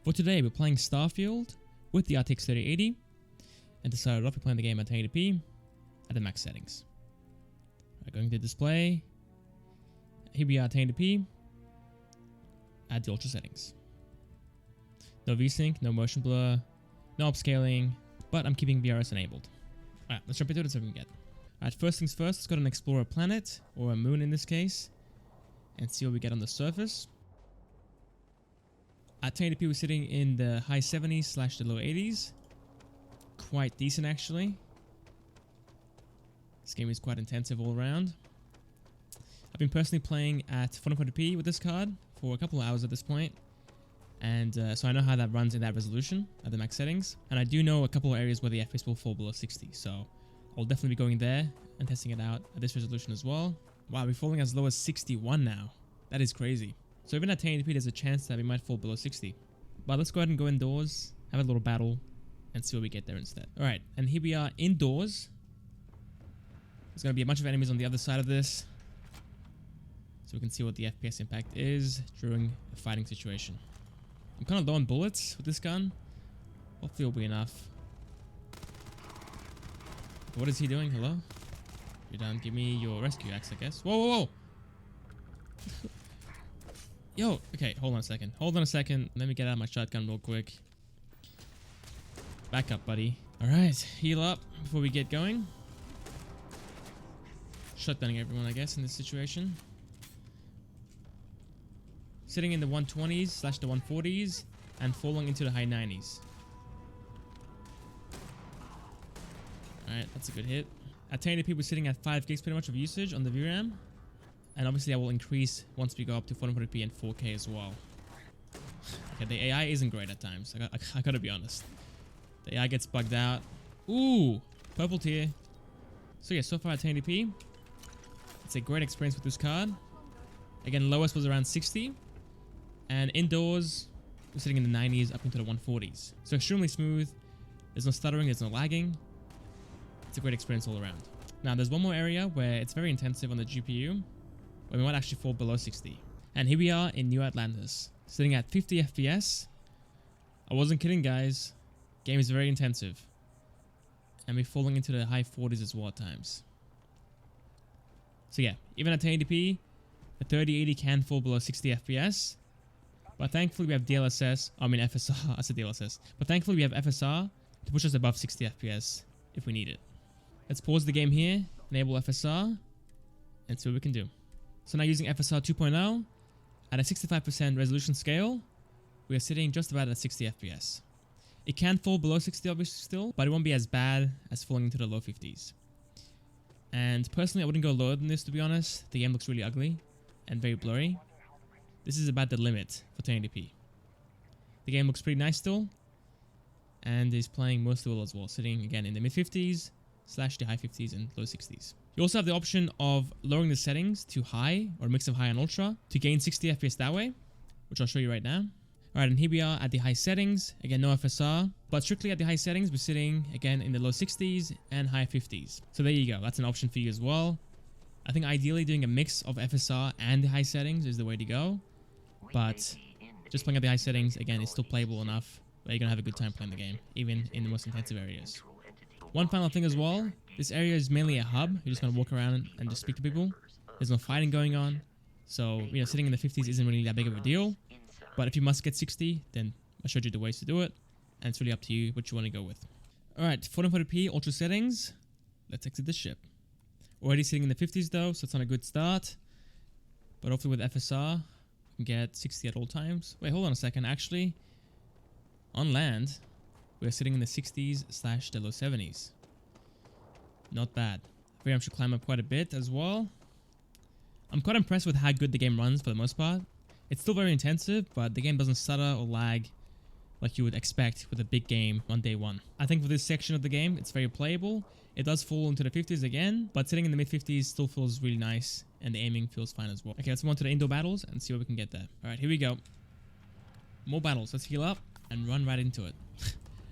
For today, we're playing Starfield with the RTX 3080, and to start off, we're playing the game at 1080p at the max settings. Right, going to display. Here we are at 1080p at the ultra settings. No VSync, no motion blur, no upscaling, but I'm keeping VRS enabled. Alright, let's jump into it and see what we can get. Alright, first things first, let's go and explore a planet, or a moon in this case, and see what we get on the surface. At 1080p, we're sitting in the high 70s / the low 80s. Quite decent, actually. This game is quite intensive all around. I've been personally playing at 440p with this card for a couple of hours at this point. And so I know how that runs in that resolution at the max settings. And I do know a couple of areas where the FPS will fall below 60. So I'll definitely be going there and testing it out at this resolution as well. Wow, we're falling as low as 61 now. That is crazy. So even at 1080p, there's a chance that we might fall below 60. But let's go ahead and go indoors, have a little battle, and see what we get there instead. Alright, and here we are indoors. There's going to be a bunch of enemies on the other side of this. So we can see what the FPS impact is during a fighting situation. I'm kind of low on bullets with this gun. Hopefully it'll be enough. What is he doing? Hello? You're done. Give me your rescue axe, I guess. Whoa, whoa, whoa! Yo, okay, hold on a second. Hold on a second. Let me get out my shotgun real quick. Back up, buddy. Alright, heal up before we get going. Shotgunning everyone, I guess, in this situation. Sitting in the 120s / the 140s and falling into the high 90s. Alright, that's a good hit. At 1080p, we're sitting at 5 gigs pretty much of usage on the VRAM. And obviously that will increase once we go up to 440p and 4K as well. Okay, the AI isn't great at times. I gotta be honest. The AI gets bugged out. Ooh, purple tier. So yeah, so far at 1080p, it's a great experience with this card. Again, lowest was around 60. And indoors, we're sitting in the 90s up into the 140s. So extremely smooth. There's no stuttering, there's no lagging. It's a great experience all around. Now, there's one more area where it's very intensive on the GPU, where we might actually fall below 60. And here we are in New Atlantis, sitting at 50 FPS. I wasn't kidding, guys. Game is very intensive. And we're falling into the high 40s as well at times. So yeah, even at 1080p, the 3080 can fall below 60 FPS. But thankfully we have DLSS, FSR, I said DLSS. But thankfully we have FSR to push us above 60 FPS if we need it. Let's pause the game here, enable FSR, and see what we can do. So now using FSR 2.0, at a 65% resolution scale, we are sitting just about at 60 FPS. It can fall below 60 obviously still, but it won't be as bad as falling into the low 50s. And personally, I wouldn't go lower than this, to be honest. The game looks really ugly and very blurry. This is about the limit for 1080p. The game looks pretty nice still, and is playing mostly well as well, sitting again in the mid 50s / the high 50s and low 60s. You also have the option of lowering the settings to high or a mix of high and ultra to gain 60 FPS that way, which I'll show you right now. Alright, and here we are at the high settings. Again, no FSR, but strictly at the high settings, we're sitting again in the low 60s and high 50s. So there you go. That's an option for you as well. I think ideally doing a mix of FSR and the high settings is the way to go. But just playing at the high settings, again, is still playable enough where you're going to have a good time playing the game, even in the most intensive areas. One final thing as well, this area is mainly a hub. You're just going to walk around and just speak to people. There's no fighting going on. So, sitting in the 50s isn't really that big of a deal. But if you must get 60, then I showed you the ways to do it. And it's really up to you what you want to go with. Alright, 440p ultra settings. Let's exit the ship. Already sitting in the 50s though, so it's not a good start. But hopefully with FSR, we can get 60 at all times. Wait, hold on a second. Actually, on land, we're sitting in the 60s / the low 70s. Not bad. VRAM should climb up quite a bit as well. I'm quite impressed with how good the game runs for the most part. It's still very intensive, but the game doesn't stutter or lag like you would expect with a big game on day one. I think for this section of the game, it's very playable. It does fall into the 50s again, but sitting in the mid 50s still feels really nice, and the aiming feels fine as well. Okay, let's move on to the indoor battles and see what we can get there. Alright, here we go. More battles. Let's heal up and run right into it.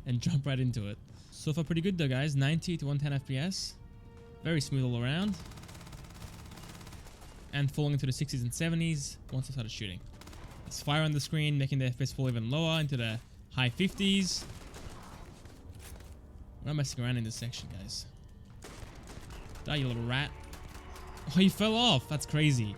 And jump right into it. So far pretty good though, guys. 90 to 110 FPS. Very smooth all around. And falling into the 60s and 70s once I started shooting. There's fire on the screen, making the FPS fall even lower into the high 50s. We're not messing around in this section, guys. Die, you little rat. Oh, you fell off. That's crazy.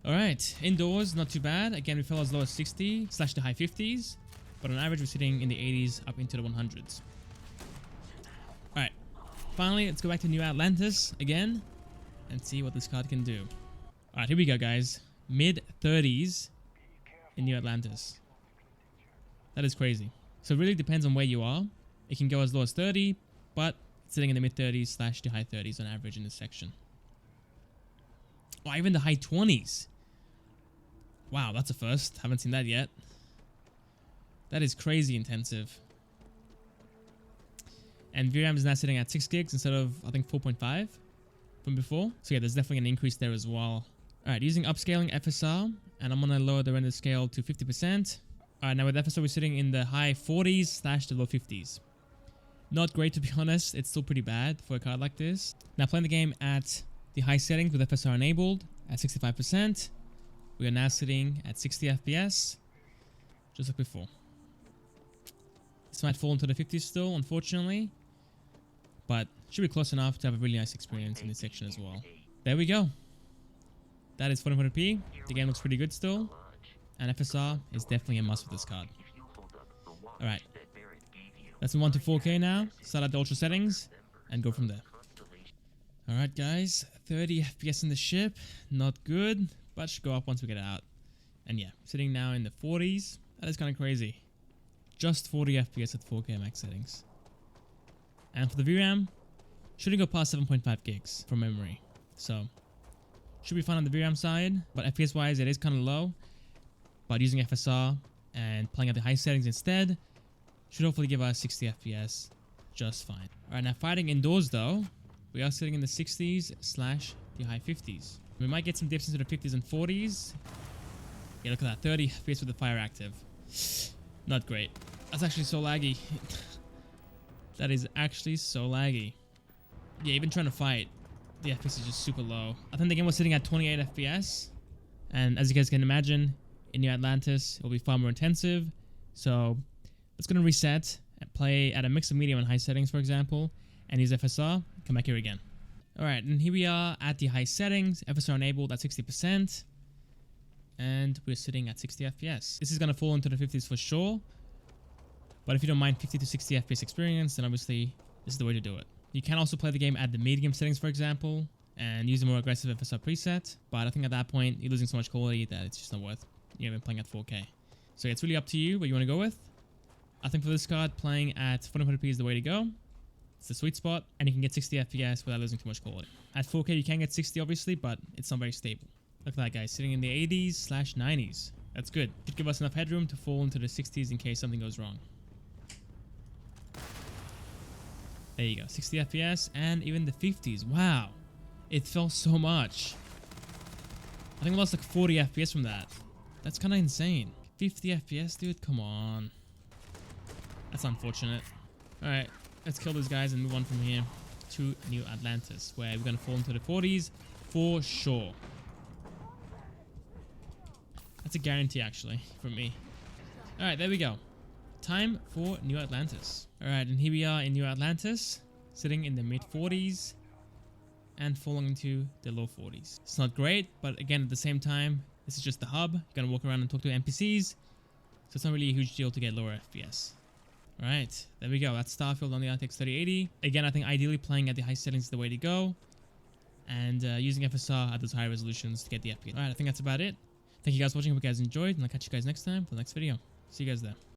Alright, indoors, not too bad. Again, we fell as low as 60 / the high 50s. But on average, we're sitting in the 80s up into the 100s. Alright, finally, let's go back to New Atlantis again and see what this card can do. Alright, here we go, guys. Mid-30s in New Atlantis. That is crazy. So it really depends on where you are. It can go as low as 30, but it's sitting in the mid-30s / the high 30s on average in this section. Or even the high 20s. Wow, that's a first. Haven't seen that yet. That is crazy intensive. And VRAM is now sitting at 6 gigs instead of, I think, 4.5 from before. So yeah, there's definitely an increase there as well. Alright, using upscaling FSR, and I'm going to lower the render scale to 50%. Alright, now with FSR, we're sitting in the high 40s / the low 50s. Not great, to be honest. It's still pretty bad for a card like this. Now, playing the game at the high settings with FSR enabled at 65%. We are now sitting at 60 FPS, just like before. This might fall into the 50s still, unfortunately, but should be close enough to have a really nice experience in this section as well. There we go. That is 1440p. The game looks pretty good still, and FSR is definitely a must for this card. Alright, let's move on to 4K now. Start at the ultra settings and go from there. Alright guys, 30 FPS in the ship, not good, but should go up once we get out. And yeah, sitting now in the 40s, that is kind of crazy. Just 40 FPS at 4K max settings. And for the VRAM, shouldn't go past 7.5 gigs from memory. So, should be fine on the VRAM side, but FPS wise it is kind of low. But using FSR and playing at the high settings instead, should hopefully give us 60 FPS just fine. Alright, now fighting indoors though, we are sitting in the 60s / the high 50s. We might get some dips into the 50s and 40s. Yeah, look at that, 30 FPS with the fire active. Not great. That's actually so laggy. That is actually so laggy. Yeah, even trying to fight, the FPS is just super low. I think the game was sitting at 28 FPS. And as you guys can imagine, in New Atlantis, it will be far more intensive. So let's go to reset and play at a mix of medium and high settings, for example, and use FSR. Come back here again. Alright, and here we are at the high settings, FSR enabled at 60%. And we're sitting at 60 FPS. This is going to fall into the 50s for sure. But if you don't mind 50 to 60 FPS experience, then obviously this is the way to do it. You can also play the game at the medium settings, for example, and use a more aggressive FSR preset. But I think at that point, you're losing so much quality that it's just not worth even playing at 4K. So it's really up to you what you want to go with. I think for this card, playing at 1440p is the way to go. It's the sweet spot, and you can get 60 FPS without losing too much quality. At 4K, you can get 60 obviously, but it's not very stable. Look at that, guys, sitting in the 80s / 90s. That's good. Should give us enough headroom to fall into the 60s in case something goes wrong. There you go, 60 FPS and even the 50s. Wow, it fell so much. I think we lost like 40 FPS from that. That's kind of insane. 50 FPS, dude, come on. That's unfortunate. Alright, let's kill these guys and move on from here to New Atlantis, where we're going to fall into the 40s for sure. That's a guarantee, actually, from me. Alright, there we go. Time for New Atlantis. Alright, and here we are in New Atlantis, sitting in the mid-40s and falling into the low 40s. It's not great, but again, at the same time, this is just the hub. You're going to walk around and talk to NPCs, so it's not really a huge deal to get lower FPS. Alright, there we go. That's Starfield on the RTX 3080. Again, I think ideally playing at the high settings is the way to go, and using FSR at those high resolutions to get the FPS. Alright, I think that's about it. Thank you guys for watching. Hope you guys enjoyed, and I'll catch you guys next time for the next video. See you guys there.